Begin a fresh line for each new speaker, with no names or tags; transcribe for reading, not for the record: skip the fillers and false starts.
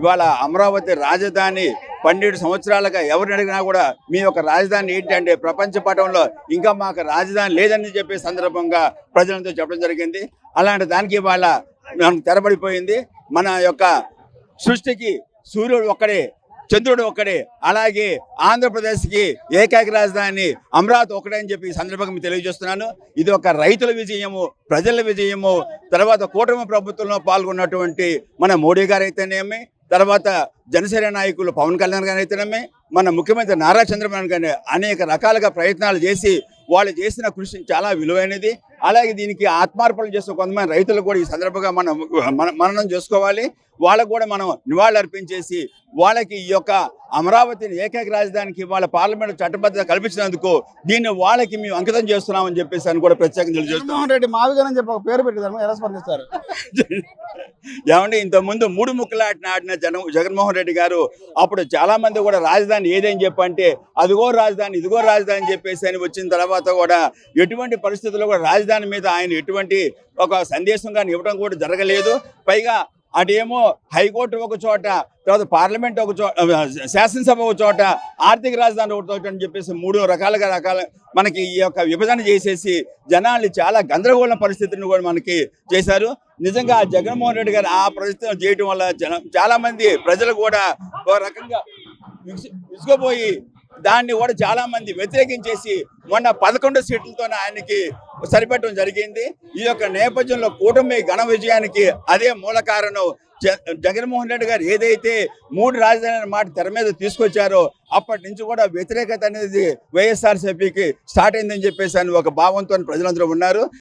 ఇవాళ అమరావతి రాజధాని 12 సంవత్సరాలుగా ఎవరిని అడిగినా కూడా మీ యొక్క రాజధాని ఏంటంటే ప్రపంచ పటంలో ఇంకా మాకు రాజధాని లేదని చెప్పే సందర్భంగా ప్రజలతో చెప్పడం జరిగింది. అలాంటి దానికి ఇవాళ మనకు తెరబడిపోయింది. మన యొక్క సృష్టికి సూర్యుడు ఒక్కడే, చంద్రుడు ఒక్కడే, అలాగే ఆంధ్రప్రదేశ్కి ఏకైక రాజధాని అమరావతి ఒక్కడే అని చెప్పి ఈ సందర్భంగా మీకు తెలియజేస్తున్నాను. ఇది ఒక రైతుల విజయము, ప్రజల విజయము. తర్వాత కూటమి ప్రభుత్వంలో పాల్గొన్నటువంటి మన మోడీ గారు అయితేనేమి, తర్వాత జనసేన నాయకులు పవన్ కళ్యాణ్ గారు అయితేనేమి, మన ముఖ్యమంత్రి నారా చంద్రబాబు గారు అనేక రకాలుగా ప్రయత్నాలు చేసి వాళ్ళు చేసిన కృషి చాలా విలువైనది. అలాగే దీనికి ఆత్మార్పణ చేస్తున్న కొంతమంది రైతులు కూడా ఈ సందర్భంగా మననం చేసుకోవాలి. వాళ్ళకు కూడా మనం నివాళులు అర్పించేసి వాళ్ళకి ఈ యొక్క అమరావతిని ఏకైక రాజధానికి వాళ్ళ పార్లమెంట్ చట్టబద్ధత కల్పించినందుకు దీన్ని వాళ్ళకి మేము అంకితం చేస్తున్నామని చెప్పేసి అని కూడా ప్రత్యేకంగా తెలియజేస్తున్నాం.
జగన్మోహన్ రెడ్డి మావిగానని చెప్పి ఒక పేరు పెట్టారు, ఎలా స్పందిస్తారు?
ఏమంటే ఇంతకుముందు 3 ముక్కలు ఆడిన జగన్మోహన్ రెడ్డి గారు అప్పుడు చాలా మంది కూడా రాజధాని ఏదని చెప్పంటే అదిగో రాజధాని ఇదిగో రాజధాని అని చెప్పేసి అని వచ్చిన తర్వాత కూడా ఎటువంటి పరిస్థితుల్లో కూడా రాజధాని మీద ఆయన ఎటువంటి ఒక సందేశం కానీ ఇవ్వడం కూడా జరగలేదు. పైగా అటేమో హైకోర్టు ఒక చోట, తర్వాత పార్లమెంట్ ఒక చోట, శాసనసభ ఒక చోట, ఆర్థిక రాజధాని ఒక చోట అని చెప్పేసి 3 రకాల మనకి ఈ యొక్క విభజన చేసేసి జనాల్ని చాలా గందరగోళ పరిస్థితిని కూడా మనకి చేశారు. నిజంగా జగన్మోహన్ రెడ్డి గారు ఆ పరిస్థితులు చేయడం వల్ల చాలా మంది ప్రజలు కూడా ఒక రకంగా విసుగుపోయి దాన్ని కూడా చాలా మంది వ్యతిరేకించేసి మొన్న 11 సీట్లతో ఆయనకి సరిపెట్టడం జరిగింది. ఈ యొక్క నేపథ్యంలో కూటమి ఘన విజయానికి అదే మూల కారణం. జగన్మోహన్ రెడ్డి గారు ఏదైతే 3 రాజధానుల మాట తెర మీద తీసుకొచ్చారో అప్పటి నుంచి కూడా వ్యతిరేకత అనేది వైఎస్ఆర్సీపీకి స్టార్ట్ అయిందని చెప్పేసి అని ఒక భావంతో ప్రజలందరూ ఉన్నారు.